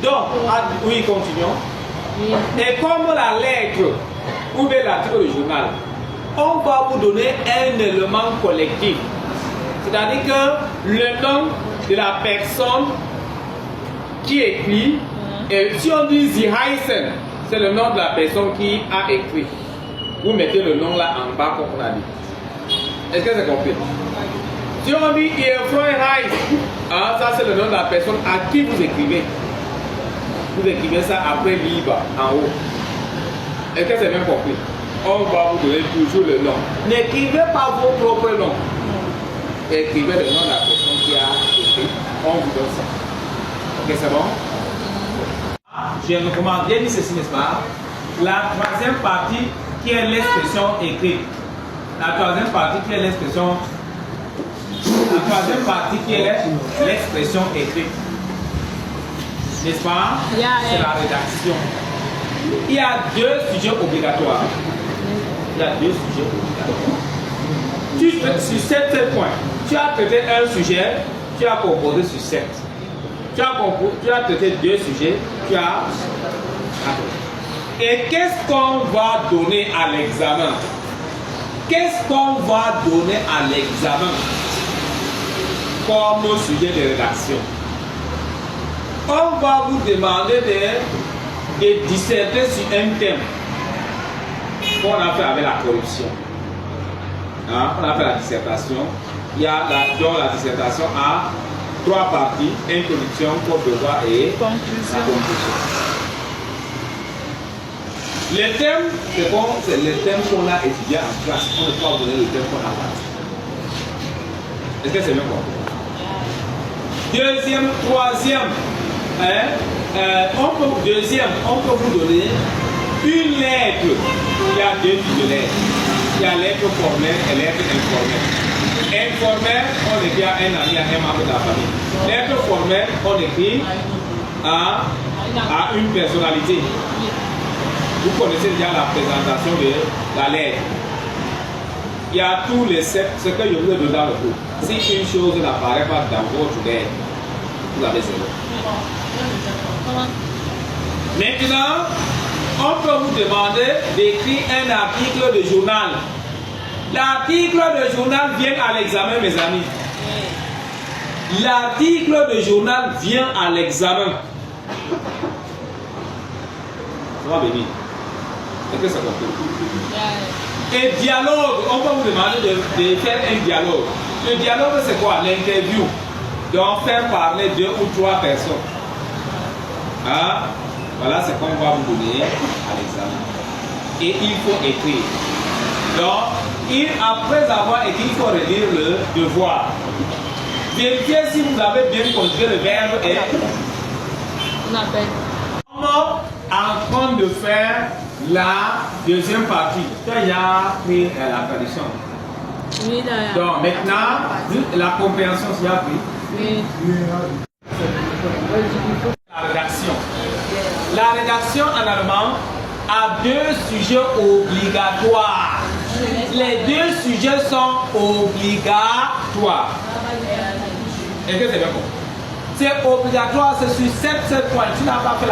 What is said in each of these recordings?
Donc, oui, continuons. Et comme la lettre ou bien l'article du journal, on va vous donner un élément collectif. C'est-à-dire que le nom de la personne qui écrit, et si on dit Zihaisen, c'est le nom de la personne qui a écrit. Vous mettez le nom là en bas comme on a dit. Est-ce que c'est compris? Si on dit Efroy, ça c'est le nom de la personne à qui vous écrivez. Vous écrivez ça après libre en haut. Est-ce que c'est bien compris? On va vous donner toujours le nom. N'écrivez pas vos propres noms. Écrivez le nom de la personne qui a écrit. On vous donne ça. Ok, c'est bon? J'ai recommandé dit ceci, n'est-ce pas? La troisième partie qui est l'expression écrite. La troisième partie qui est l'expression. La troisième partie qui est l'expression écrite. N'est-ce pas? C'est la rédaction. Il y a deux sujets obligatoires. Il y a deux sujets obligatoires. Sur 7 points, tu as traité un sujet, tu as composé sur 7. Tu as traité 2 sujets, tu as. Et qu'est-ce qu'on va donner à l'examen? Qu'est-ce qu'on va donner à l'examen comme sujet de rédaction? On va vous demander de disserter sur un thème qu'on a fait avec la corruption. On a fait la dissertation. Il y a la dissertation a 3 parties: introduction, code de droit et conclusion. Le thème, c'est bon, c'est le thème qu'on a étudié en classe. On ne peut pas donner le thème qu'on a fait. Est-ce que c'est bien compris? Deuxième, troisième, on peut vous donner une lettre. Il y a 2 types de lettres. Il y a lettre formelle et lettre informelle. Informelle, on écrit à un ami, à un membre de la famille. Lettre formelle, on écrit à une personnalité. Vous connaissez déjà la présentation de la lettre. Il y a tous les 7, ce que je vous ai donné dans le cours. Si une chose n'apparaît pas dans votre lettre, vous avez 0. Maintenant, on peut vous demander d'écrire un article de journal. L'article de journal vient à l'examen, mes amis. L'article de journal vient à l'examen. Ça va venir. Est-ce que ça compris? Et dialogue, on va vous demander de faire un dialogue. Le dialogue, c'est quoi? L'interview. Donc, faire parler 2 ou 3 personnes. Voilà ce qu'on va vous donner à l'examen. Et il faut écrire. Donc, après avoir écrit, il faut relire le devoir. Vérifiez si vous avez bien conjugué le verbe et. En train de faire la deuxième partie. Tu as déjà pris la traduction. Oui, d'accord. Donc maintenant, la compréhension s'y a pris. Oui. La rédaction. La rédaction en allemand a 2 sujets obligatoires. Les 2 sujets sont obligatoires. Est-ce que c'est bien compris? C'est obligatoire, c'est sur 7 points. Tu n'as pas fait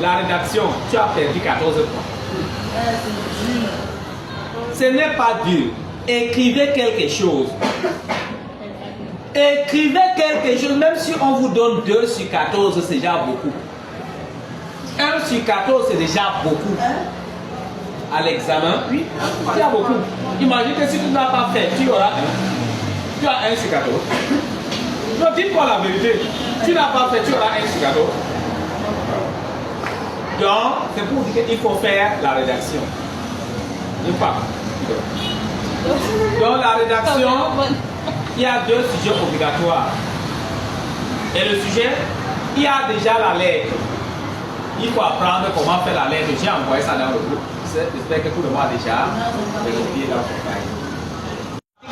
la rédaction, tu as perdu 14 points. Ce n'est pas dur. Écrivez quelque chose. Écrivez quelque chose, même si on vous donne 2 sur 14, c'est déjà beaucoup. 1 sur 14, c'est déjà beaucoup. À l'examen, oui, il y a beaucoup. Imagine que si tu n'as pas fait, tu auras 1. Tu as 1 sur 14. Donc dis-moi la vérité. Tu n'as pas fait, tu auras 1 sur 14. Donc, c'est pour dire qu'il faut faire la rédaction. Une fois. Donc la rédaction, il y a 2 sujets obligatoires. Et le sujet, il y a déjà la lettre. Il faut apprendre comment faire la lettre. J'ai envoyé ça dans le groupe. J'espère que tout le monde a déjà vérifié dans son cahier.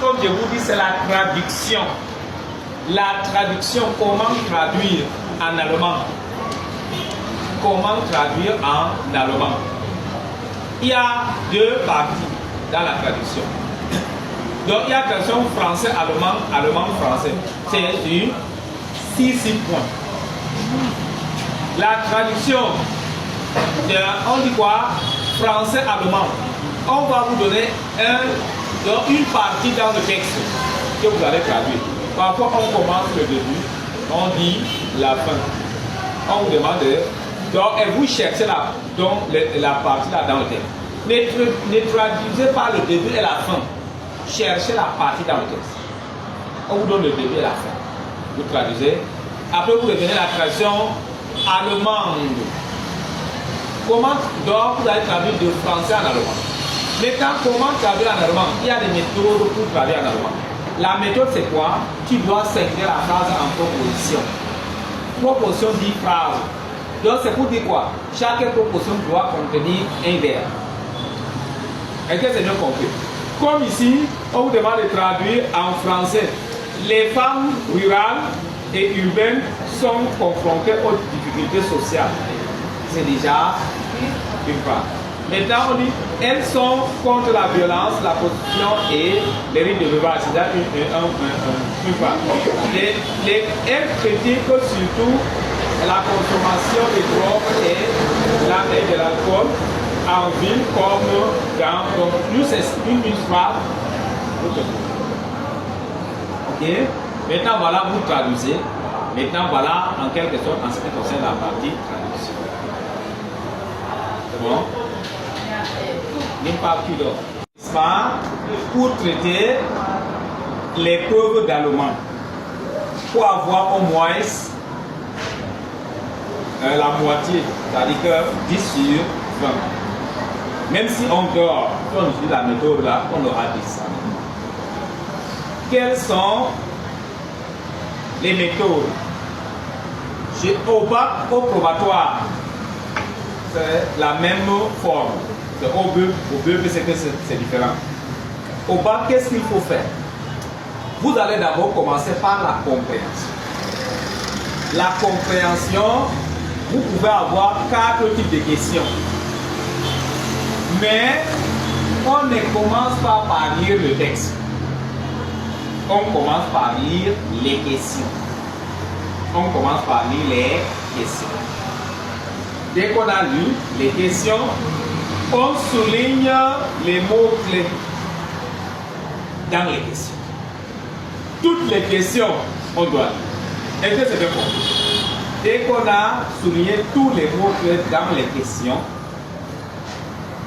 Comme je vous dis, c'est la traduction. La traduction, comment traduire en allemand? Comment traduire en allemand? Il y a 2 parties dans la traduction. Donc il y a traduction français-allemand, allemand-français. C'est sur 6 points. la traduction de, on dit quoi, français-allemand. On va vous donner une partie dans le texte que vous allez traduire. Parfois, on commence le début, on dit la fin. On vous demande donc, et vous cherchez la partie là dans le texte. Ne traduisez pas le début et la fin. Cherchez la partie dans le texte. On vous donne le début et la fin. Vous traduisez. Après, vous revenez à la traduction allemande. Comment donc vous allez traduire de français en allemand? Maintenant, comment traduire en allemand? Il y a des méthodes pour traduire en allemand. La méthode, c'est quoi? Tu dois scinder la phrase en proposition. Proposition dit phrase. Donc, c'est pour dire quoi? Chaque proposition doit contenir un verbe. Est-ce que c'est bien compris? Comme ici, on vous demande de traduire en français. Les femmes rurales et urbaines sont confrontées aux difficultés sociales. C'est déjà une phrase. Maintenant, on dit, elles sont contre la violence, la prostitution et les rites de veuvage. C'est une phrase. Elles critiquent surtout la consommation de drogue et de l'alcool en ville comme dans... Donc, nous, c'est une phrase. Ok? Maintenant, voilà, vous traduisez. Maintenant, voilà, en quelque sorte, en ce qui concerne la partie traduction. C'est bon? Pour traiter les preuves d'allemand, pour avoir au moins la moitié, c'est-à-dire que 10 sur 20. Même si on dort, si on utilise la méthode là, on aura 10. Quelles sont les méthodes? Au bac, au probatoire, c'est la même forme. Au BEP, c'est que c'est différent. Au bac, qu'est-ce qu'il faut faire? Vous allez d'abord commencer par la compréhension. La compréhension, vous pouvez avoir 4 types de questions. Mais on ne commence pas par lire le texte. On commence par lire les questions. On commence par lire les questions. Dès qu'on a lu les questions, on souligne les mots-clés dans les questions. Toutes les questions, on doit lire. Est-ce que c'est bien compris? Dès qu'on a souligné tous les mots-clés dans les questions,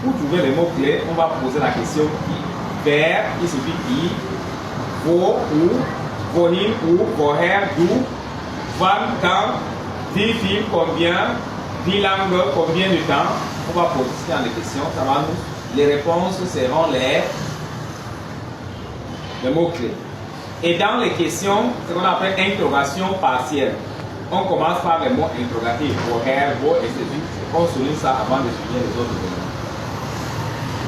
pour trouver les mots-clés, on va poser la question qui. Vers, il suffit qui. Wo, où. Wohin, où. Woher, d'où. Wann, quand. Wie viel, combien. Wie lange, combien de temps. On va poser dans les questions. Ça va nous. Les réponses seront les mots-clés. Et dans les questions, ce qu'on appelle interrogation partielle. On commence par les mots interrogatifs. Woher, wo, etc. On souligne ça avant de souligner les autres éléments.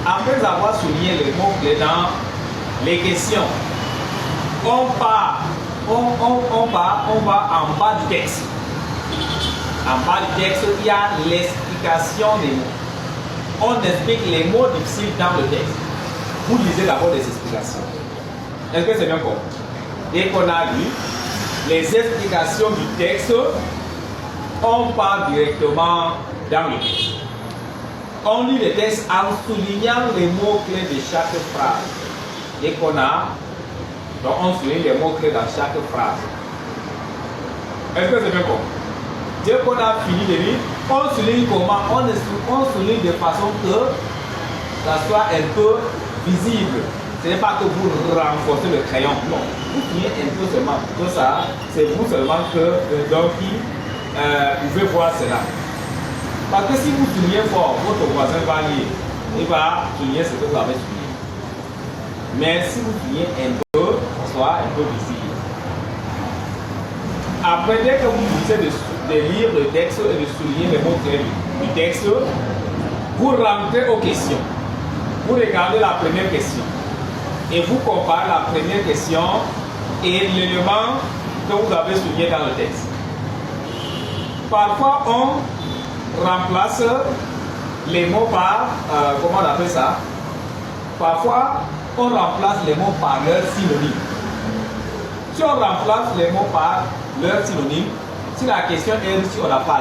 Après avoir souligné les mots-clés dans les questions, on va en bas du texte. En bas du texte, il y a l'explication des mots. On explique les mots difficiles dans le texte. Vous lisez d'abord les explications. Est-ce que c'est bien compris? Dès qu'on a lu les explications du texte, on part directement dans le texte. On lit le texte en soulignant les mots-clés de chaque phrase. Dès qu'on a, donc on souligne les mots-clés dans chaque phrase. Est-ce que c'est bien compris? Dès qu'on a fini de lire, on souligne comment? On souligne de façon que ça soit un peu visible. Ce n'est pas que vous renforcez le crayon, non. Vous soulignez un peu seulement. Que ça, c'est vous seulement qui pouvez voir cela. Parce que si vous soulignez fort, votre voisin va lire. Il va souligner ce que vous avez souligné. Mais si vous soulignez un peu, soit un peu visible. Après, dès que vous finissez de lire le texte et de souligner les mots du texte, vous rentrez aux questions. Vous regardez la première question. Et vous comparez la première question et l'élément que vous avez souligné dans le texte. Parfois, on remplace les mots par, comment on appelle ça? Parfois, on remplace les mots par leur synonyme. Si on remplace les mots par leur synonyme, si la question est si on n'a pas